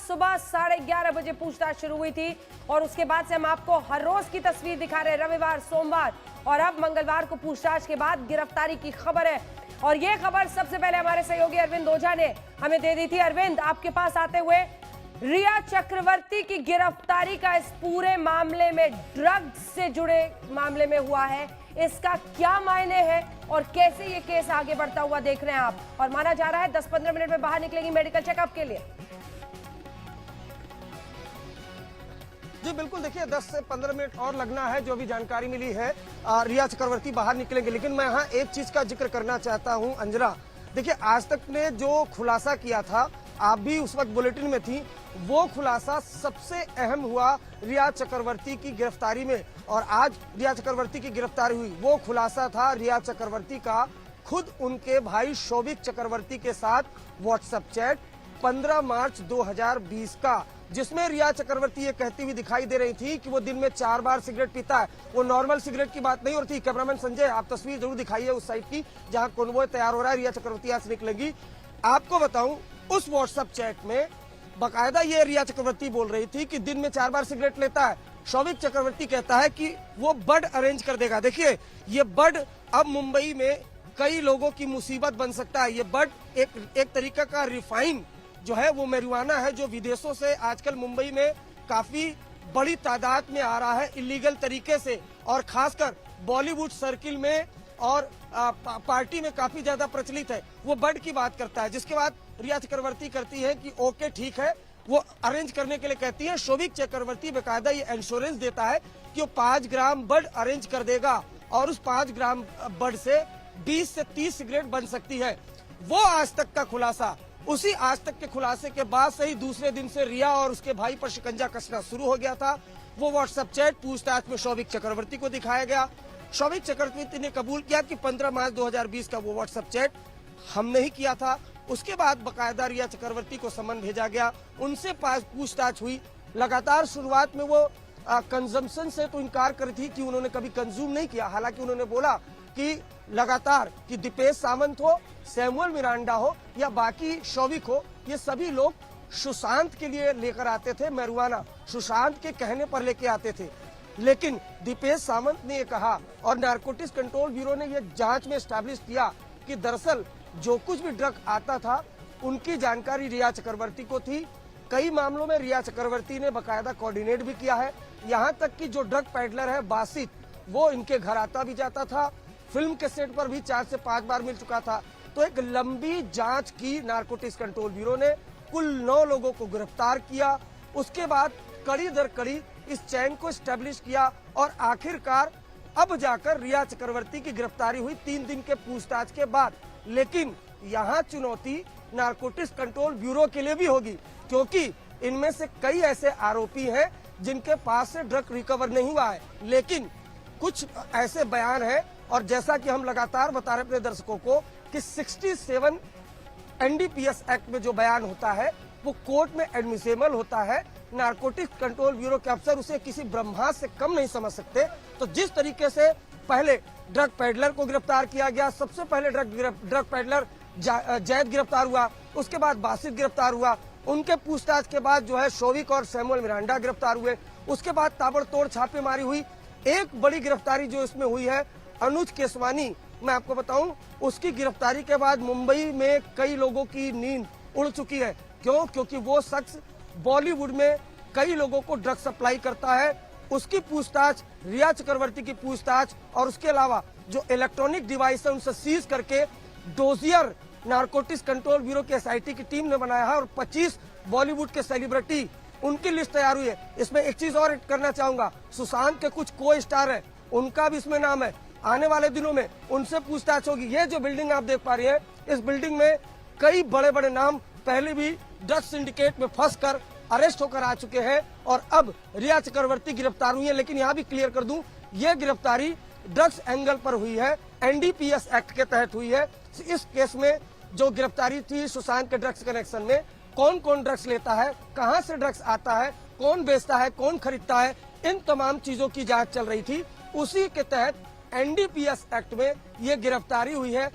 सुबह 11:30 बजे पूछताछ शुरू हुई थी और उसके बाद से हम आपको हर रोज की तस्वीर दिखा रहे हैं। रविवार, सोमवार और अब मंगलवार को पूछताछ के बाद गिरफ्तारी की खबर है और ये खबर सबसे पहले हमारे सहयोगी अरविंद ओझा ने हमें दे दी थी। अरविंद, आपके पास आते हुए, रिया चक्रवर्ती की गिरफ्तारी का इस पूरे मामले में, ड्रग्स से जुड़े मामले में हुआ है, इसका क्या मायने है और कैसे ये केस आगे बढ़ता हुआ देख रहे हैं आप? और माना जा रहा है 10-15 मिनट में बाहर निकलेगी मेडिकल चेकअप के लिए। जी बिल्कुल, देखिए 10 से 15 मिनट और लगना है, जो भी जानकारी मिली है रिया चक्रवर्ती बाहर निकलेंगे। लेकिन मैं यहाँ एक चीज का जिक्र करना चाहता हूँ अंजना। देखिए, आज तक ने जो खुलासा किया था, आप भी उस वक्त बुलेटिन में थी, वो खुलासा सबसे अहम हुआ रिया चक्रवर्ती की गिरफ्तारी में। और आज रिया चक्रवर्ती की गिरफ्तारी हुई, वो खुलासा था रिया चक्रवर्ती का खुद उनके भाई शोभिक चक्रवर्ती के साथ व्हाट्सएप चैट 15 मार्च 2020 का, जिसमें रिया चक्रवर्ती ये कहती हुई दिखाई दे रही थी कि वो दिन में 4 बार सिगरेट पीता है। वो नॉर्मल सिगरेट की बात नहीं हो रही थी। कैमरामैन संजय, आप तस्वीर जरूर दिखाइए उस साइड की जहां कॉन्वॉय तैयार हो रहा है, रिया चक्रवर्ती यहाँ से निकलेगी। आपको बताऊं, उस व्हाट्सएप चैट में बाकायदा ये रिया चक्रवर्ती बोल रही थी कि दिन में 4 बार सिगरेट लेता है। शोभिक चक्रवर्ती कहता है कि वो बड अरेंज कर देगा। देखिए, ये बड अब मुंबई में कई लोगों की मुसीबत बन सकता है। ये बड एक तरीका का रिफाइन जो है वो मैरिजुआना है, जो विदेशों से आजकल मुंबई में काफी बड़ी तादाद में आ रहा है इलीगल तरीके से, और खासकर बॉलीवुड सर्किल में और पार्टी में काफी ज्यादा प्रचलित है। वो बड की बात करता है, जिसके बाद रिया चक्रवर्ती करती है कि ओके ठीक है, वो अरेंज करने के लिए कहती है। शोभिक चक्रवर्ती बेकायदा ये इंश्योरेंस देता है कि वो 5 ग्राम बड अरेंज कर देगा और उस 5 ग्राम बड से 20 से 30 सिगरेट बन सकती है। वो आज तक का खुलासा, उसी आज तक के खुलासे के बाद से ही दूसरे दिन से रिया और उसके भाई पर शिकंजा कसना शुरू हो गया था। वो व्हाट्सएप चैट पूछताछ में शोभिक चक्रवर्ती को दिखाया गया। शोभिक चक्रवर्ती ने कबूल किया कि 15 मार्च 2020 का वो व्हाट्सएप चैट हमने ही किया था। उसके बाद बकायदा रिया चक्रवर्ती को समन भेजा गया, उनसे पूछताछ हुई। लगातार शुरुआत में वो कंजम्पशन से तो इनकार कर थी कि उन्होंने कभी कंज्यूम नहीं किया। हालांकि उन्होंने बोला कि लगातार कि दीपेश सावंत हो, सैमुअल मिरांडा हो या बाकी शोभिक हो, ये सभी लोग सुशांत के लिए लेकर आते थे मैरिजुआना, सुशांत के कहने पर लेके आते थे। लेकिन दीपेश सावंत ने ये कहा और नारकोटिक्स कंट्रोल ब्यूरो ने ये जांच में एस्टैब्लिश किया कि दरअसल जो कुछ भी ड्रग आता था उनकी जानकारी रिया चक्रवर्ती को थी। कई मामलों में रिया चक्रवर्ती ने बकायदा कोऑर्डिनेट भी किया है। यहाँ तक कि जो ड्रग पैडलर है बासित, वो इनके घर आता भी जाता था। फिल्म के सेट पर भी 4 से 5 बार मिल चुका था। तो एक लंबी जांच की नारकोटिक्स कंट्रोल ब्यूरो ने, कुल 9 लोगों को गिरफ्तार किया। उसके बाद कड़ी दर कड़ी इस चैन को स्टैब्लिश किया और आखिरकार अब जाकर रिया चक्रवर्ती की गिरफ्तारी हुई 3 दिन के पूछताछ के बाद। लेकिन यहाँ चुनौती नारकोटिक्स कंट्रोल ब्यूरो के लिए भी होगी, क्योंकि इनमें से कई ऐसे आरोपी हैं जिनके पास से ड्रग रिकवर नहीं हुआ है। लेकिन कुछ ऐसे बयान हैं, और जैसा कि हम लगातार बता रहे अपने दर्शकों को कि 67 एनडीपीएस एक्ट में जो बयान होता है वो कोर्ट में एडमिसेबल होता है। नारकोटिक्स कंट्रोल ब्यूरो के अफसर उसे किसी ब्रह्मास्त्र से कम नहीं समझ सकते। तो जिस तरीके से पहले ड्रग पैडलर को गिरफ्तार किया गया, सबसे पहले ड्रग पैडलर जैद गिरफ्तार हुआ, उसके बाद बासित गिरफ्तार हुआ, उनके पूछताछ के बाद जो है शोभिक और सैमुअल मिरांडा गिरफ्तार हुए। उसके बाद ताबड़तोड़ छापेमारी हुई। एक बड़ी गिरफ्तारी जो इसमें हुई है अनुज केसवानी, मैं आपको बताऊं, उसकी गिरफ्तारी के बाद मुंबई में कई लोगों की नींद उड़ चुकी है। क्यों? क्योंकि वो शख्स बॉलीवुड में कई लोगों को ड्रग सप्लाई करता है। उसकी पूछताछ, रिया चक्रवर्ती की पूछताछ और उसके अलावा जो इलेक्ट्रॉनिक डिवाइस है उनसे सीज करके डोजियर नारकोटिक्स कंट्रोल ब्यूरो की एसआईटी की टीम ने बनाया है और 25 बॉलीवुड के सेलिब्रिटी, उनकी लिस्ट तैयार हुई है। इसमें एक चीज और करना चाहूंगा, सुशांत के कुछ को स्टार है, उनका भी इसमें नाम है। आने वाले दिनों में उनसे पूछताछ होगी। ये जो बिल्डिंग आप देख पा रही है, इस बिल्डिंग में कई बड़े बड़े नाम पहले भी ड्रग सिंडिकेट में फंसकर अरेस्ट होकर आ चुके हैं और अब रिया चक्रवर्ती गिरफ्तार हुई है। लेकिन यहाँ भी क्लियर कर दूं, ये गिरफ्तारी ड्रग्स एंगल पर हुई है, एनडीपीएस एक्ट के तहत हुई है। इस केस में जो गिरफ्तारी थी सुशांत के ड्रग्स कनेक्शन में, कौन कौन ड्रग्स लेता है, कहां से ड्रग्स आता है, कौन बेचता है, कौन खरीदता है, इन तमाम चीजों की जांच चल रही थी। उसी के तहत एनडीपीएस एक्ट में ये गिरफ्तारी हुई है।